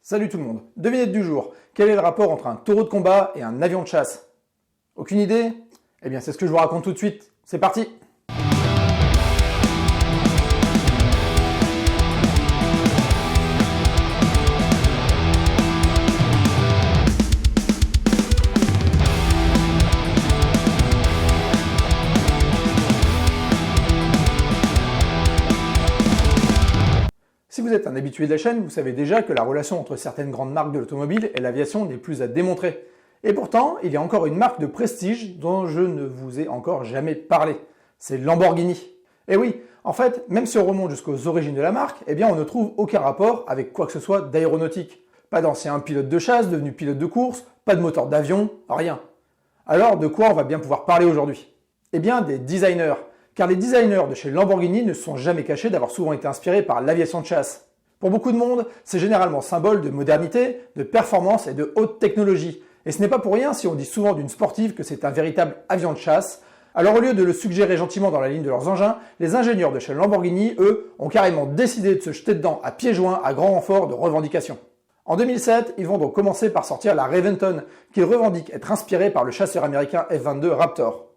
Salut tout le monde. Devinette du jour. Quel est le rapport entre un taureau de combat et un avion de chasse? Aucune idée? Eh bien c'est ce que je vous raconte tout de suite. C'est parti! Si vous êtes un habitué de la chaîne, vous savez déjà que la relation entre certaines grandes marques de l'automobile et l'aviation n'est plus à démontrer. Et pourtant, il y a encore une marque de prestige dont je ne vous ai encore jamais parlé. C'est Lamborghini. Et oui, en fait, même si on remonte jusqu'aux origines de la marque, eh bien on ne trouve aucun rapport avec quoi que ce soit d'aéronautique. Pas d'ancien pilote de chasse devenu pilote de course, pas de moteur d'avion, rien. Alors de quoi on va bien pouvoir parler aujourd'hui? Eh bien des designers. Car les designers de chez Lamborghini ne se sont jamais cachés d'avoir souvent été inspirés par l'aviation de chasse. Pour beaucoup de monde, c'est généralement symbole de modernité, de performance et de haute technologie. Et ce n'est pas pour rien si on dit souvent d'une sportive que c'est un véritable avion de chasse. Alors au lieu de le suggérer gentiment dans la ligne de leurs engins, les ingénieurs de chez Lamborghini, eux, ont carrément décidé de se jeter dedans à pieds joints à grand renfort de revendications. En 2007, ils vont donc commencer par sortir la Raventon, qu'ils revendiquent être inspirée par le chasseur américain F-22 Raptor.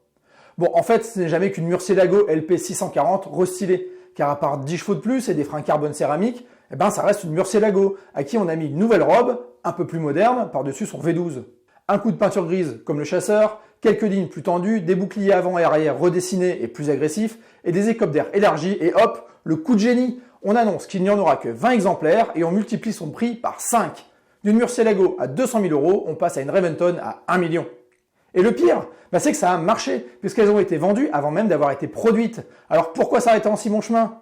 Bon, en fait, ce n'est jamais qu'une Murcielago LP640 restylée, car à part 10 chevaux de plus et des freins carbone céramique, eh ben ça reste une Murcielago, à qui on a mis une nouvelle robe, un peu plus moderne, par-dessus son V12. Un coup de peinture grise, comme le chasseur, quelques lignes plus tendues, des boucliers avant et arrière redessinés et plus agressifs, et des écopes d'air élargies, et hop, le coup de génie! On annonce qu'il n'y en aura que 20 exemplaires, et on multiplie son prix par 5. D'une Murcielago à 200 000 €, on passe à une Raventon à 1 million. Et le pire, c'est que ça a marché, puisqu'elles ont été vendues avant même d'avoir été produites. Alors pourquoi s'arrêter en si bon chemin?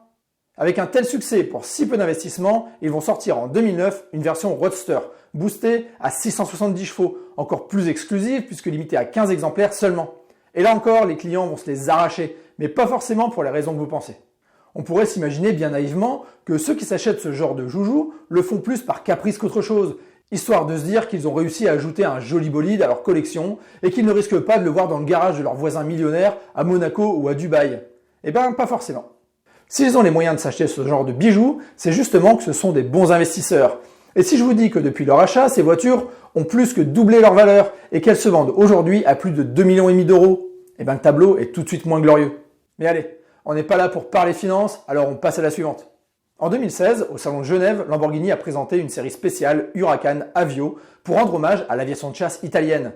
Avec un tel succès pour si peu d'investissement, ils vont sortir en 2009 une version Roadster, boostée à 670 chevaux, encore plus exclusive puisque limitée à 15 exemplaires seulement. Et là encore, les clients vont se les arracher, mais pas forcément pour les raisons que vous pensez. On pourrait s'imaginer bien naïvement que ceux qui s'achètent ce genre de joujou le font plus par caprice qu'autre chose, histoire de se dire qu'ils ont réussi à ajouter un joli bolide à leur collection et qu'ils ne risquent pas de le voir dans le garage de leur voisin millionnaire à Monaco ou à Dubaï. Eh ben, pas forcément. S'ils ont les moyens de s'acheter ce genre de bijoux, c'est justement que ce sont des bons investisseurs. Et si je vous dis que depuis leur achat, ces voitures ont plus que doublé leur valeur et qu'elles se vendent aujourd'hui à plus de 2,5 millions d'euros, eh ben le tableau est tout de suite moins glorieux. Mais allez, on n'est pas là pour parler finances, alors on passe à la suivante. En 2016, au Salon de Genève, Lamborghini a présenté une série spéciale Huracan Avio pour rendre hommage à l'aviation de chasse italienne.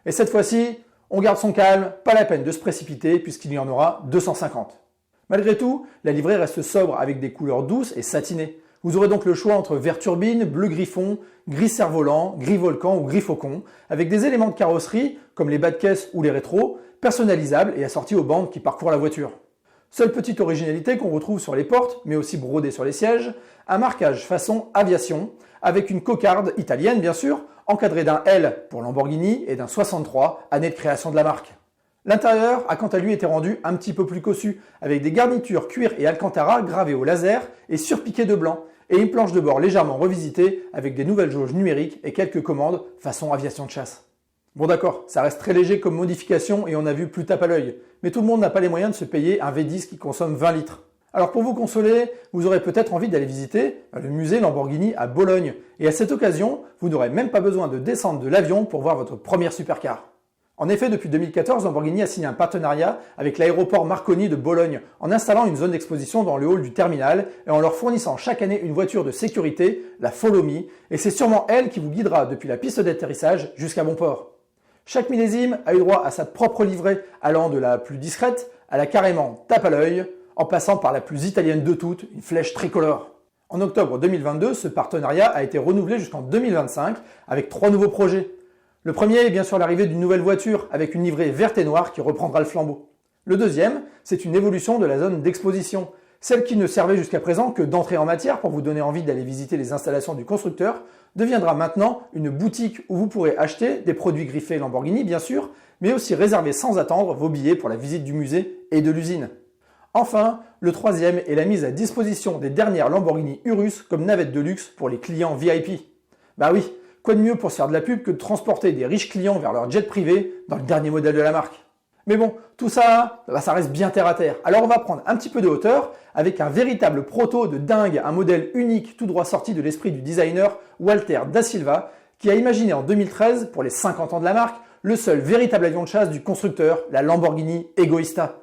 Et cette fois-ci, on garde son calme, pas la peine de se précipiter puisqu'il y en aura 250. Malgré tout, la livrée reste sobre avec des couleurs douces et satinées. Vous aurez donc le choix entre vert turbine, bleu griffon, gris cerf-volant, gris volcan ou gris faucon, avec des éléments de carrosserie, comme les bas de caisse ou les rétros, personnalisables et assortis aux bandes qui parcourent la voiture. Seule petite originalité qu'on retrouve sur les portes, mais aussi brodée sur les sièges, un marquage façon aviation, avec une cocarde italienne bien sûr, encadrée d'un L pour Lamborghini et d'un 63, année de création de la marque. L'intérieur a quant à lui été rendu un petit peu plus cossu, avec des garnitures cuir et alcantara gravées au laser et surpiquées de blanc, et une planche de bord légèrement revisitée avec des nouvelles jauges numériques et quelques commandes façon aviation de chasse. Bon d'accord, ça reste très léger comme modification et on a vu plus tape à l'œil, mais tout le monde n'a pas les moyens de se payer un V10 qui consomme 20 litres. Alors pour vous consoler, vous aurez peut-être envie d'aller visiter le musée Lamborghini à Bologne, et à cette occasion, vous n'aurez même pas besoin de descendre de l'avion pour voir votre première supercar. En effet, depuis 2014, Lamborghini a signé un partenariat avec l'aéroport Marconi de Bologne en installant une zone d'exposition dans le hall du terminal et en leur fournissant chaque année une voiture de sécurité, la Follow Me, et c'est sûrement elle qui vous guidera depuis la piste d'atterrissage jusqu'à bon port. Chaque millésime a eu droit à sa propre livrée allant de la plus discrète à la carrément tape à l'œil, en passant par la plus italienne de toutes, une flèche tricolore. En octobre 2022, ce partenariat a été renouvelé jusqu'en 2025 avec 3 nouveaux projets. Le premier est bien sûr l'arrivée d'une nouvelle voiture avec une livrée verte et noire qui reprendra le flambeau. Le deuxième, c'est une évolution de la zone d'exposition. Celle qui ne servait jusqu'à présent que d'entrée en matière pour vous donner envie d'aller visiter les installations du constructeur deviendra maintenant une boutique où vous pourrez acheter des produits griffés Lamborghini bien sûr, mais aussi réserver sans attendre vos billets pour la visite du musée et de l'usine. Enfin, le troisième est la mise à disposition des dernières Lamborghini Urus comme navette de luxe pour les clients VIP. Bah oui, quoi de mieux pour se faire de la pub que de transporter des riches clients vers leur jet privé dans le dernier modèle de la marque? Mais bon, tout ça, ça reste bien terre à terre. Alors on va prendre un petit peu de hauteur avec un véritable proto de dingue, un modèle unique tout droit sorti de l'esprit du designer Walter da Silva, qui a imaginé en 2013, pour les 50 ans de la marque, le seul véritable avion de chasse du constructeur, la Lamborghini Egoista.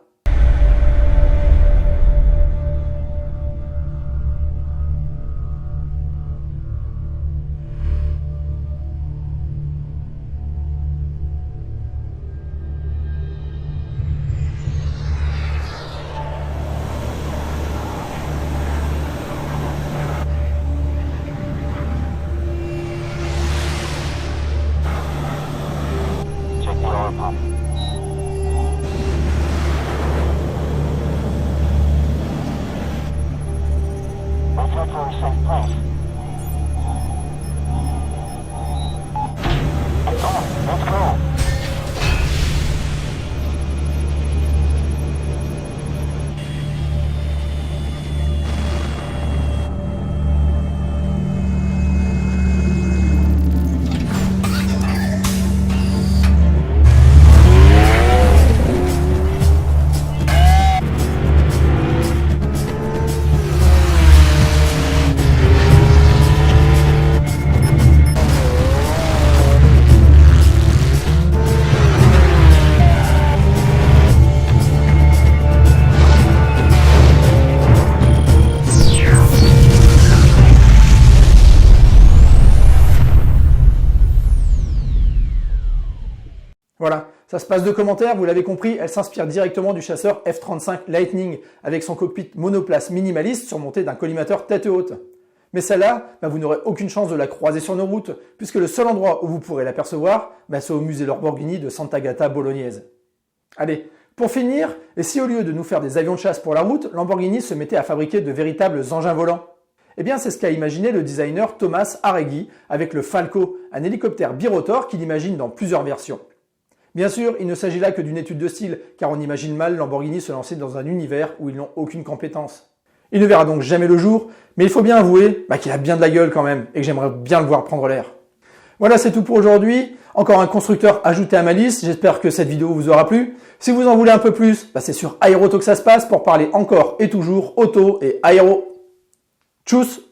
Voilà, ça se passe de commentaires, vous l'avez compris, elle s'inspire directement du chasseur F-35 Lightning avec son cockpit monoplace minimaliste surmonté d'un collimateur tête haute. Mais celle-là, vous n'aurez aucune chance de la croiser sur nos routes, puisque le seul endroit où vous pourrez l'apercevoir, c'est au musée Lamborghini de Sant'Agata Bolognese. Allez, pour finir, et si au lieu de nous faire des avions de chasse pour la route, Lamborghini se mettait à fabriquer de véritables engins volants? Eh bien, c'est ce qu'a imaginé le designer Thomas Arregui avec le Falco, un hélicoptère birotor qu'il imagine dans plusieurs versions. Bien sûr, il ne s'agit là que d'une étude de style, car on imagine mal Lamborghini se lancer dans un univers où ils n'ont aucune compétence. Il ne verra donc jamais le jour, mais il faut bien avouer qu'il a bien de la gueule quand même, et que j'aimerais bien le voir prendre l'air. Voilà, c'est tout pour aujourd'hui. Encore un constructeur ajouté à ma liste, j'espère que cette vidéo vous aura plu. Si vous en voulez un peu plus, c'est sur Aéroto que ça se passe pour parler encore et toujours auto et aéro. Tchuss!